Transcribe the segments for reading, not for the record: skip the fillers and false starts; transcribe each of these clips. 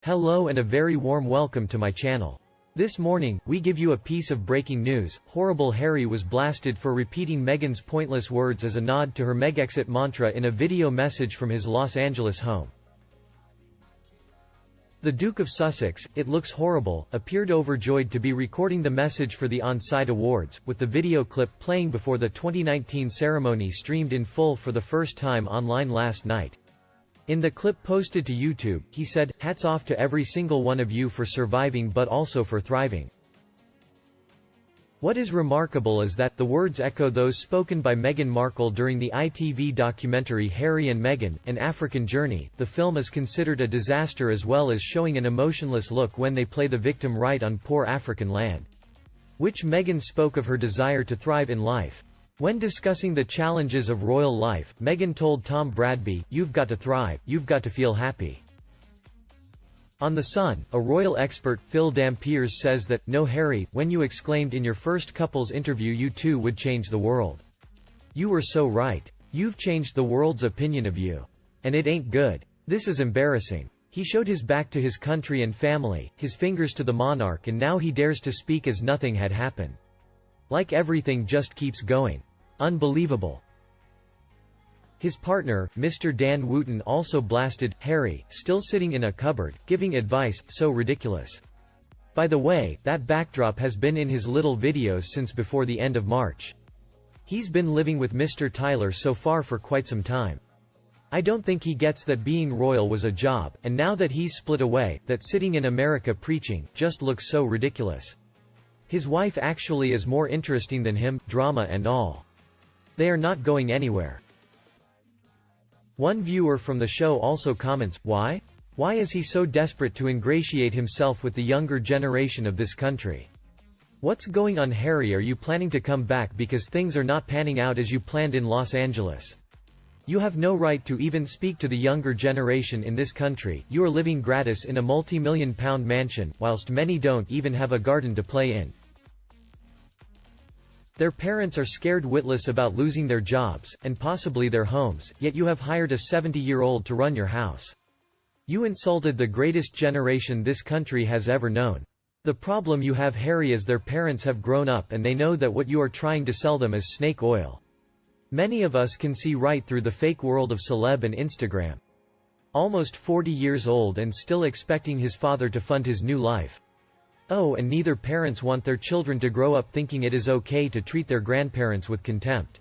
Hello and a very warm welcome to my channel. This morning, we give you a piece of breaking news. Horrible Harry was blasted for repeating Meghan's pointless words as a nod to her Megxit mantra in a video message from his Los Angeles home. The Duke of Sussex, it looks horrible, appeared overjoyed to be recording the message for the on-site awards, with the video clip playing before the 2019 ceremony streamed in full for the first time online last night. In the clip posted to YouTube, he said, "Hats off to every single one of you for surviving but also for thriving." What is remarkable is that the words echo those spoken by Meghan Markle during the ITV documentary Harry and Meghan, An African Journey. The film is considered a disaster as well as showing an emotionless look when they play the victim right on poor African land. Which Meghan spoke of her desire to thrive in life. When discussing the challenges of royal life, Meghan told Tom Bradby, "You've got to thrive, you've got to feel happy." On The Sun, a royal expert, Phil Dampiers, says that, "No Harry, when you exclaimed in your first couples interview you two would change the world. You were so right. You've changed the world's opinion of you. And it ain't good. This is embarrassing." He showed his back to his country and family, his fingers to the monarch, and now he dares to speak as nothing had happened. Like everything just keeps going. Unbelievable. His partner, Mr. Dan Wootton, also blasted Harry, still sitting in a cupboard, giving advice, so ridiculous. By the way, that backdrop has been in his little videos since before the end of March. He's been living with Mr. Tyler so far for quite some time. I don't think he gets that being royal was a job, and now that he's split away, that sitting in America preaching, just looks so ridiculous. His wife actually is more interesting than him, drama and all. They are not going anywhere. One viewer from the show also comments, "Why? Why is he so desperate to ingratiate himself with the younger generation of this country? What's going on, Harry? Are you planning to come back because things are not panning out as you planned in Los Angeles? You have no right to even speak to the younger generation in this country. You are living gratis in a multi-million-pound mansion, whilst many don't even have a garden to play in. Their parents are scared witless about losing their jobs, and possibly their homes, yet you have hired a 70-year-old to run your house. You insulted the greatest generation this country has ever known. The problem you have, Harry, is their parents have grown up and they know that what you are trying to sell them is snake oil. Many of us can see right through the fake world of celeb and Instagram. Almost 40 years old and still expecting his father to fund his new life. Oh, and neither parents want their children to grow up thinking it is okay to treat their grandparents with contempt."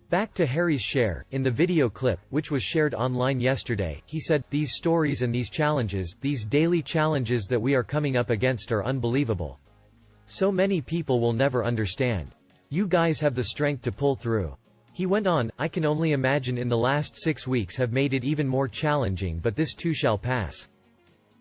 Back to Harry's share. In the video clip, which was shared online yesterday, he said, "These stories and these challenges, these daily challenges that we are coming up against are unbelievable. So many people will never understand. You guys have the strength to pull through." He went on, "I can only imagine in the last 6 weeks have made it even more challenging, but this too shall pass.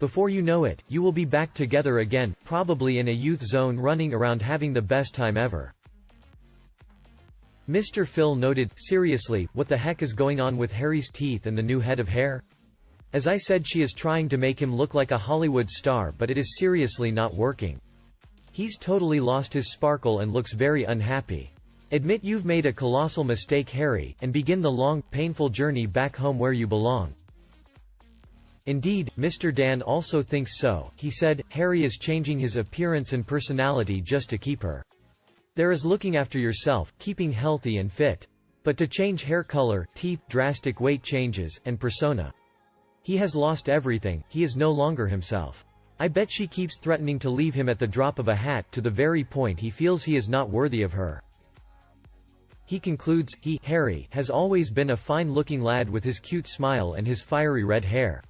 Before you know it, you will be back together again, probably in a youth zone running around having the best time ever." Mr. Phil noted, "Seriously, what the heck is going on with Harry's teeth and the new head of hair? As I said, she is trying to make him look like a Hollywood star, but it is seriously not working. He's totally lost his sparkle and looks very unhappy. Admit you've made a colossal mistake, Harry, and begin the long, painful journey back home where you belong." Indeed, Mr. Dan also thinks so. He said, "Harry is changing his appearance and personality just to keep her. There is looking after yourself, keeping healthy and fit. But to change hair color, teeth, drastic weight changes, and persona. He has lost everything, he is no longer himself. I bet she keeps threatening to leave him at the drop of a hat, to the very point he feels he is not worthy of her." He concludes, Harry, has always been a fine-looking lad with his cute smile and his fiery red hair.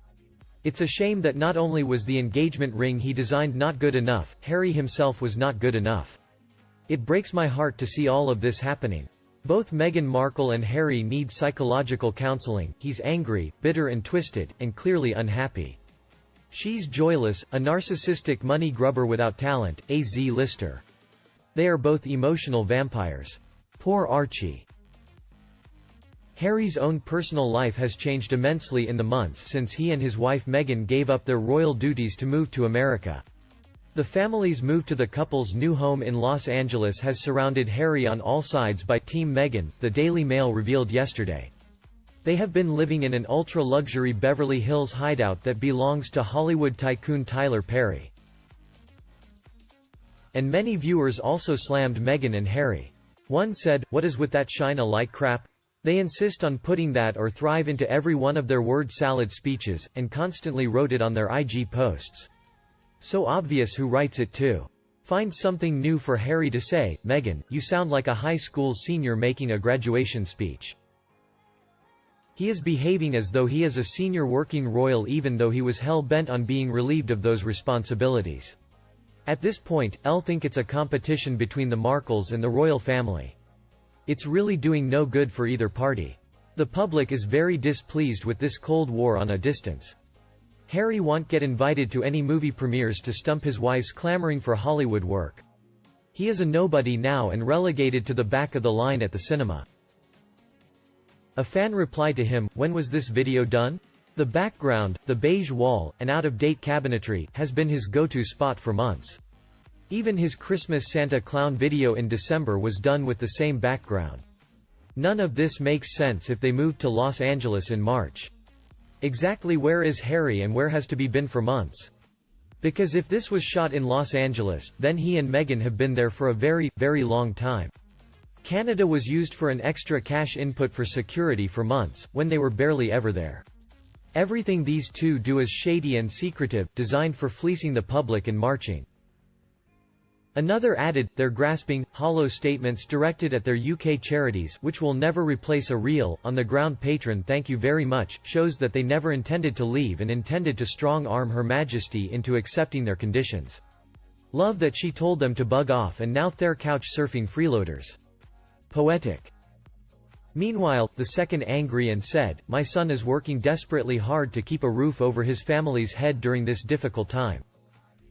It's a shame that not only was the engagement ring he designed not good enough, Harry himself was not good enough. It breaks my heart to see all of this happening. Both Meghan Markle and Harry need psychological counseling. He's angry, bitter and twisted, and clearly unhappy. She's joyless, a narcissistic money grubber without talent, A.Z. Lister. They are both emotional vampires. Poor Archie. Harry's own personal life has changed immensely in the months since he and his wife Meghan gave up their royal duties to move to America. The family's move to the couple's new home in Los Angeles has surrounded Harry on all sides by Team Meghan, the Daily Mail revealed yesterday. They have been living in an ultra-luxury Beverly Hills hideout that belongs to Hollywood tycoon Tyler Perry. And many viewers also slammed Meghan and Harry. One said, "What is with that shine-a-like crap? They insist on putting that or thrive into every one of their word salad speeches, and constantly wrote it on their IG posts. So obvious who writes it too. Find something new for Harry to say. Meghan, you sound like a high school senior making a graduation speech." He is behaving as though he is a senior working royal even though he was hell-bent on being relieved of those responsibilities. At this point, I'll think it's a competition between the Markles and the royal family. It's really doing no good for either party. The public is very displeased with this Cold War on a distance. Harry won't get invited to any movie premieres to stump his wife's clamoring for Hollywood work. He is a nobody now and relegated to the back of the line at the cinema. A fan replied to him, "When was this video done?" The background, the beige wall, and out-of-date cabinetry, has been his go-to spot for months. Even his Christmas Santa clown video in December was done with the same background. None of this makes sense if they moved to Los Angeles in March. Exactly where is Harry and where has to be been for months? Because if this was shot in Los Angeles, then he and Meghan have been there for a very, very long time. Canada was used for an extra cash input for security for months, when they were barely ever there. Everything these two do is shady and secretive, designed for fleecing the public and marching. Another added, "They're grasping, hollow statements directed at their UK charities, which will never replace a real, on-the-ground patron thank you very much, shows that they never intended to leave and intended to strong-arm Her Majesty into accepting their conditions. Love that she told them to bug off and now they're couch-surfing freeloaders." Poetic. Meanwhile, the second angry and said, "My son is working desperately hard to keep a roof over his family's head during this difficult time.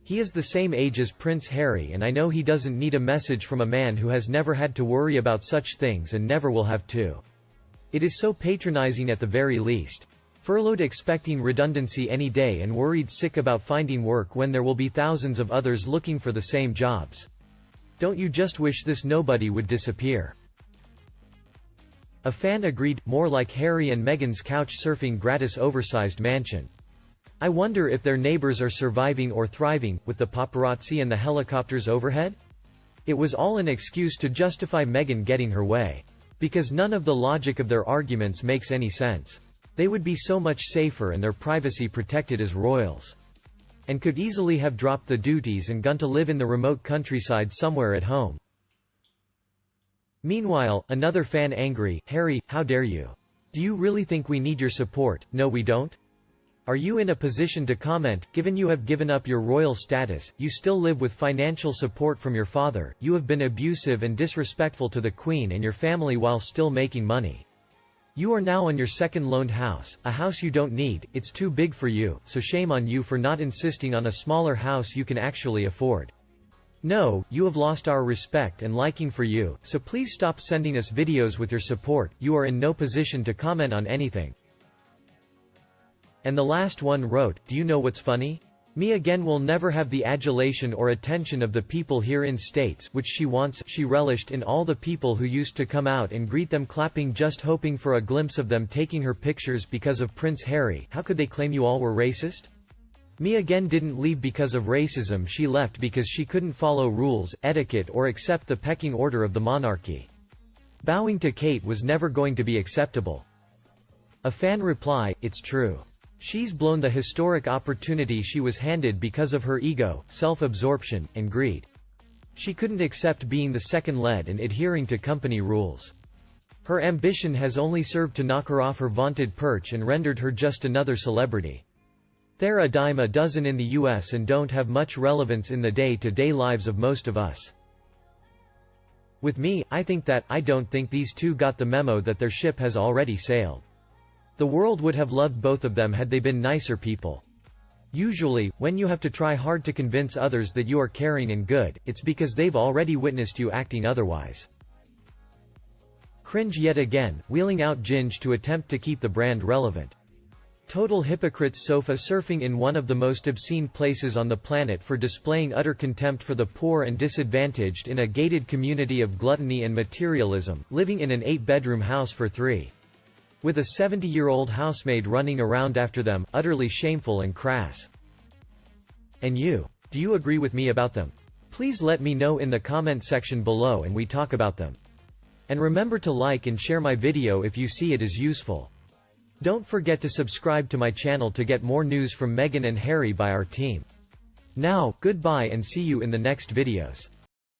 He is the same age as Prince Harry and I know he doesn't need a message from a man who has never had to worry about such things and never will have to. It is so patronizing at the very least. Furloughed expecting redundancy any day and worried sick about finding work when there will be thousands of others looking for the same jobs. Don't you just wish this nobody would disappear?" A fan agreed, "More like Harry and Meghan's couch-surfing gratis oversized mansion. I wonder if their neighbors are surviving or thriving, with the paparazzi and the helicopters overhead?" It was all an excuse to justify Meghan getting her way. Because none of the logic of their arguments makes any sense. They would be so much safer and their privacy protected as royals. And could easily have dropped the duties and gone to live in the remote countryside somewhere at home. Meanwhile, another fan angry, "Harry, how dare you? Do you really think we need your support?" "No we don't. Are you in a position to comment, given you have given up your royal status, you still live with financial support from your father, you have been abusive and disrespectful to the Queen and your family while still making money. You are now on your second loaned house, a house you don't need, it's too big for you, so shame on you for not insisting on a smaller house you can actually afford. No, you have lost our respect and liking for you, so please stop sending us videos with your support, you are in no position to comment on anything." And the last one wrote, "Do you know what's funny? Meghan will never have the adulation or attention of the people here in States, which she wants. She relished in all the people who used to come out and greet them clapping just hoping for a glimpse of them taking her pictures because of Prince Harry. How could they claim you all were racist? Meghan didn't leave because of racism, she left because she couldn't follow rules, etiquette or accept the pecking order of the monarchy. Bowing to Kate was never going to be acceptable." A fan reply, "It's true. She's blown the historic opportunity she was handed because of her ego, self-absorption, and greed. She couldn't accept being the second lead and adhering to company rules. Her ambition has only served to knock her off her vaunted perch and rendered her just another celebrity. They're a dime a dozen in the US and don't have much relevance in the day-to-day lives of most of us. With me, I don't think these two got the memo that their ship has already sailed. The world would have loved both of them had they been nicer people. Usually, when you have to try hard to convince others that you are caring and good, it's because they've already witnessed you acting otherwise." Cringe yet again, wheeling out Ginge to attempt to keep the brand relevant. Total hypocrites sofa surfing in one of the most obscene places on the planet for displaying utter contempt for the poor and disadvantaged in a gated community of gluttony and materialism, living in an 8-bedroom house for 3. With a 70-year-old housemaid running around after them, utterly shameful and crass. And you? Do you agree with me about them? Please let me know in the comment section below and we talk about them. And remember to like and share my video if you see it is useful. Don't forget to subscribe to my channel to get more news from Meghan and Harry by our team. Now, goodbye and see you in the next videos.